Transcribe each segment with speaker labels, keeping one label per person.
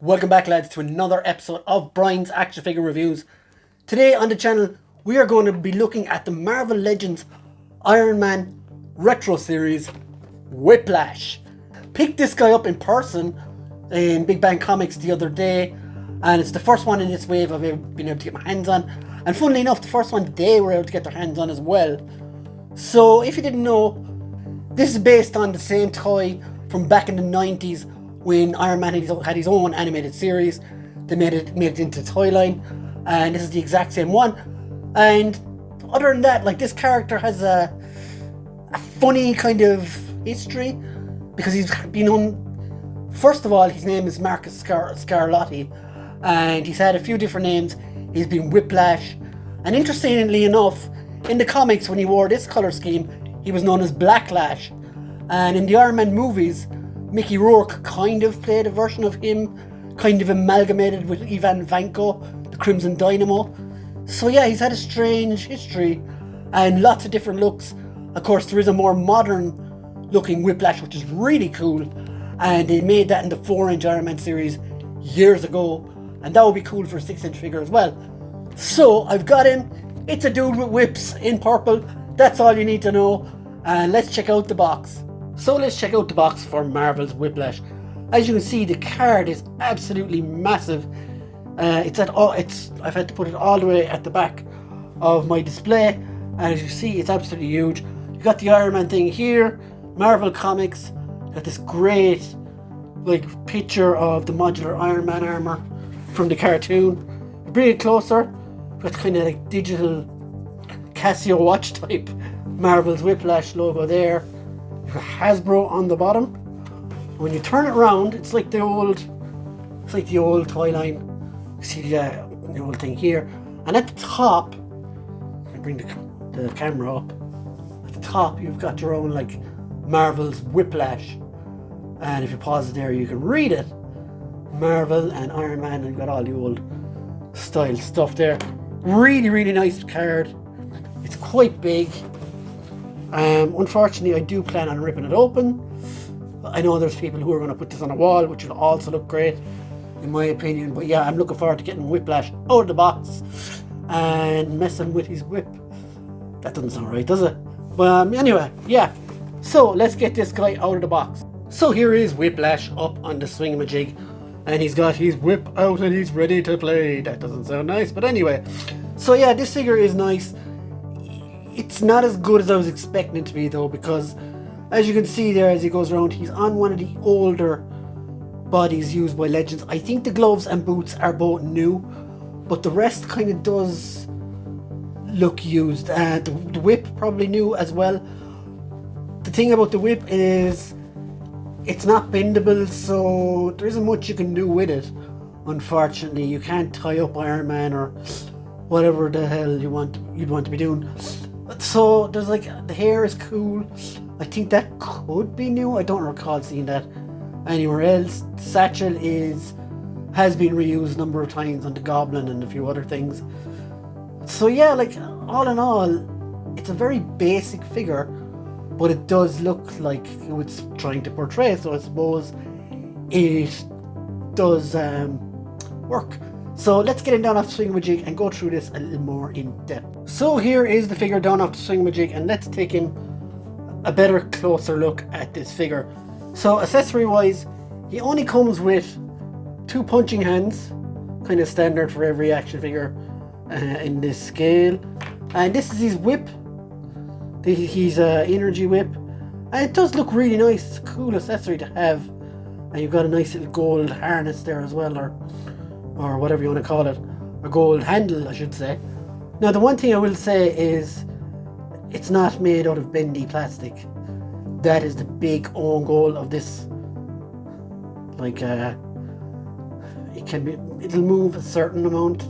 Speaker 1: Welcome back, lads, to another episode of Brian's Action Figure Reviews. Today on the channel, we are going to be looking at the Marvel Legends Iron Man Retro Series Whiplash. Picked this guy up in person in Big Bang Comics the other day, and it's the first one in this wave I've been able to get my hands on. And funnily enough, the first one they were able to get their hands on as well. So if you didn't know, this is based on the same toy from back in the 90s when Iron Man had his own animated series. They made it into the toy line, and this is the exact same one. And other than that, like, this character has a funny kind of history, because he's been on. First of all, his name is Marcus Scarlatti, and he's had a few different names. He's been Whiplash, and interestingly enough, in the comics when he wore this color scheme, he was known as Blacklash. And in the Iron Man movies, Mickey Rourke kind of played a version of him, kind of amalgamated with Ivan Vanko, the Crimson Dynamo. So yeah, he's had a strange history and lots of different looks. Of course, there is a more modern looking Whiplash, which is really cool, and they made that in the 4-inch Iron Man series years ago, and that would be cool for a 6-inch figure as well. So I've got him. It's a dude with whips in purple. That's all you need to know. And let's check out the box. So let's check out the box for Marvel's Whiplash. As you can see, the card is absolutely massive. I've had to put it all the way at the back of my display, and as you see, it's absolutely huge. You got the Iron Man thing here, Marvel Comics. Got this great picture of the modular Iron Man armor from the cartoon. Bring it closer. Got kind of like digital Casio watch type Marvel's Whiplash logo there. Hasbro on the bottom. When you turn it around, it's like the old toy line. You see the old thing here, and at the top, I bring the camera up. At the top, you've got your own Marvel's Whiplash, and if you pause it there, you can read it. Marvel and Iron Man, and you've got all the old style stuff there. Really, really nice card. It's quite big. Unfortunately, I do plan on ripping it open. I know there's people who are going to put this on a wall, which will also look great, in my opinion. But yeah, I'm looking forward to getting Whiplash out of the box and messing with his whip. That doesn't sound right, does it? But anyway, yeah. So let's get this guy out of the box. So here is Whiplash up on the swing-a-jig, and he's got his whip out and he's ready to play. That doesn't sound nice, but anyway. So yeah, this figure is nice. It's not as good as I was expecting it to be, though, because as you can see there, as he goes around, he's on one of the older bodies used by Legends. I think the gloves and boots are both new, but the rest kind of does look used. The whip probably new as well. The thing about the whip is it's not bendable, so there isn't much you can do with it. Unfortunately, you can't tie up Iron Man or whatever the hell you'd want to be doing. So there's the hair is cool. I think that could be new. I don't recall seeing that anywhere else. The satchel has been reused a number of times on the Goblin and a few other things. So yeah, all in all, it's a very basic figure, but it does look like it's trying to portray. So I suppose it does work. So let's get him down off the swing-a-jig and go through this a little more in depth. So here is the figure down off the swing-a-jig, and let's take him a better closer look at this figure. So accessory wise, he only comes with 2 punching hands, kind of standard for every action figure in this scale. And this is his whip. His energy whip, and it does look really nice. It's a cool accessory to have, and you've got a nice little gold harness there as well, or whatever you want to call it, a gold handle, I should say. Now, the one thing I will say is it's not made out of bendy plastic. That is the big own goal of this. It'll move a certain amount,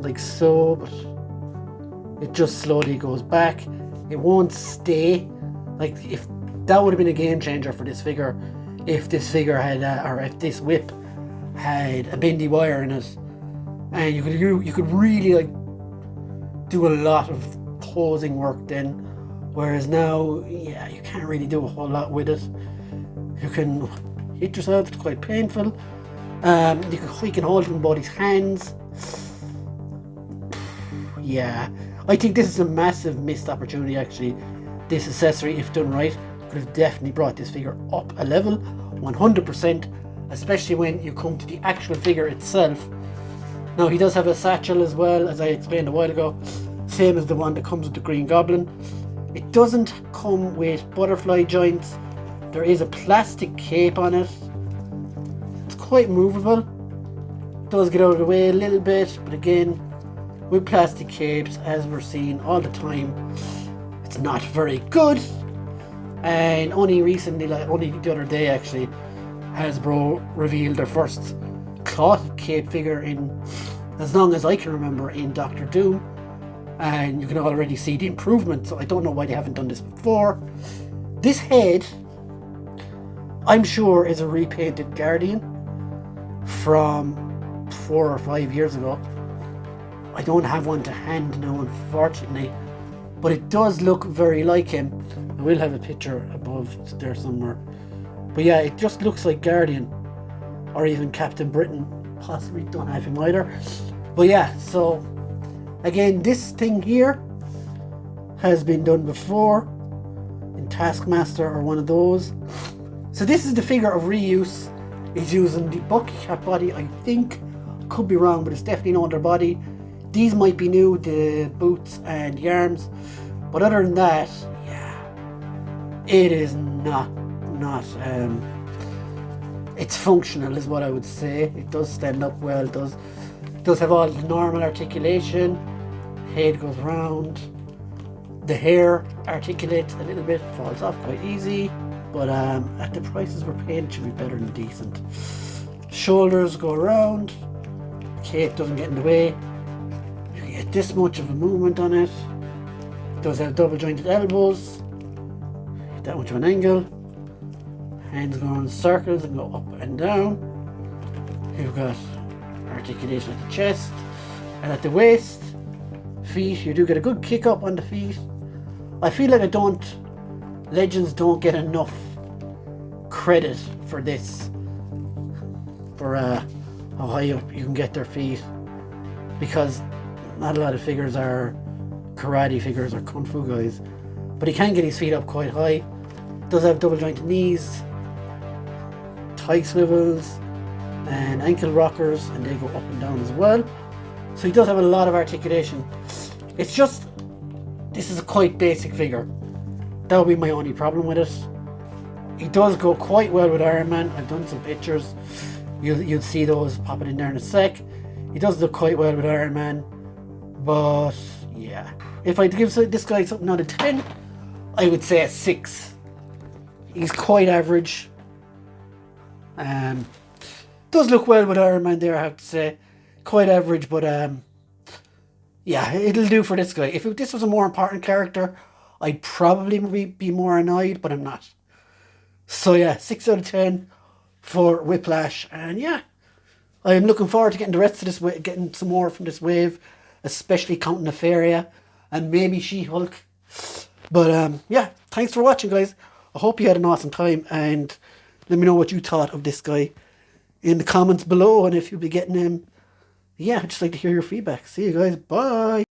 Speaker 1: like so, but it just slowly goes back. It won't stay. If that would have been a game changer for this figure, if this figure had, or if this whip had a bendy wire in it, and you could really do a lot of posing work then, whereas now, yeah, you can't really do a whole lot with it. You can hit yourself, it's quite painful, He can hold it in both his hands. Yeah, I think this is a massive missed opportunity actually. This accessory, if done right, could have definitely brought this figure up a level, 100%, especially when you come to the actual figure itself. Now he does have a satchel as well, as I explained a while ago, same as the one that comes with the Green Goblin. It doesn't come with butterfly joints. There is a plastic cape on it. It's quite movable. It does get out of the way a little bit, but again, with plastic capes, as we're seeing all the time, it's not very good. And only recently, like only the other day actually, Hasbro revealed their first cloth cape figure in, as long as I can remember, in Doctor Doom. And you can already see the improvement, so I don't know why they haven't done this before. This head, I'm sure, is a repainted Guardian from 4 or 5 years ago. I don't have one to hand now, unfortunately, but it does look very like him. I will have a picture above there somewhere. But yeah, it just looks like Guardian, or even Captain Britain. Possibly don't have him either. But yeah, so again, this thing here has been done before in Taskmaster or one of those. So this is the figure of reuse. He's using the bucket cap body, I think. Could be wrong, but it's definitely no underbody. These might be new, the boots and the arms. But other than that, yeah, it is not it's functional is what I would say. It does stand up well, it does have all the normal articulation. Head goes round. The hair articulates a little bit, falls off quite easy. But at the prices we're paying, it should be better than decent. Shoulders go around. Cape doesn't get in the way. You can get this much of a movement on it. It does have double jointed elbows. Get that much of an angle. Hands go in circles and go up and down. You've got articulation at the chest and at the waist. Feet, you do get a good kick up on the feet. I feel like Legends don't get enough credit for this, for how high up you can get their feet, because not a lot of figures are karate figures or kung fu guys, but he can get his feet up quite high. Does have double jointed knees, thigh swivels and ankle rockers, and they go up and down as well. So he does have a lot of articulation. It's just, this is a quite basic figure. That would be my only problem with it. He does go quite well with Iron Man. I've done some pictures. You'll see those popping in there in a sec. He does look quite well with Iron Man. But yeah, if I'd give this guy something out of 10, I would say a 6. He's quite average. Does look well with Iron Man there, I have to say. Quite average, but yeah, it'll do for this guy. If this was a more important character, I'd probably be more annoyed, but I'm not. So yeah, 6 out of 10 for Whiplash. And yeah, I'm looking forward to getting the rest of this, getting some more from this wave, especially counting Nefaria and maybe She-Hulk. But yeah, thanks for watching, guys. I hope you had an awesome time, and let me know what you thought of this guy in the comments below, and if you'll be getting him. Yeah, I'd just like to hear your feedback. See you guys. Bye.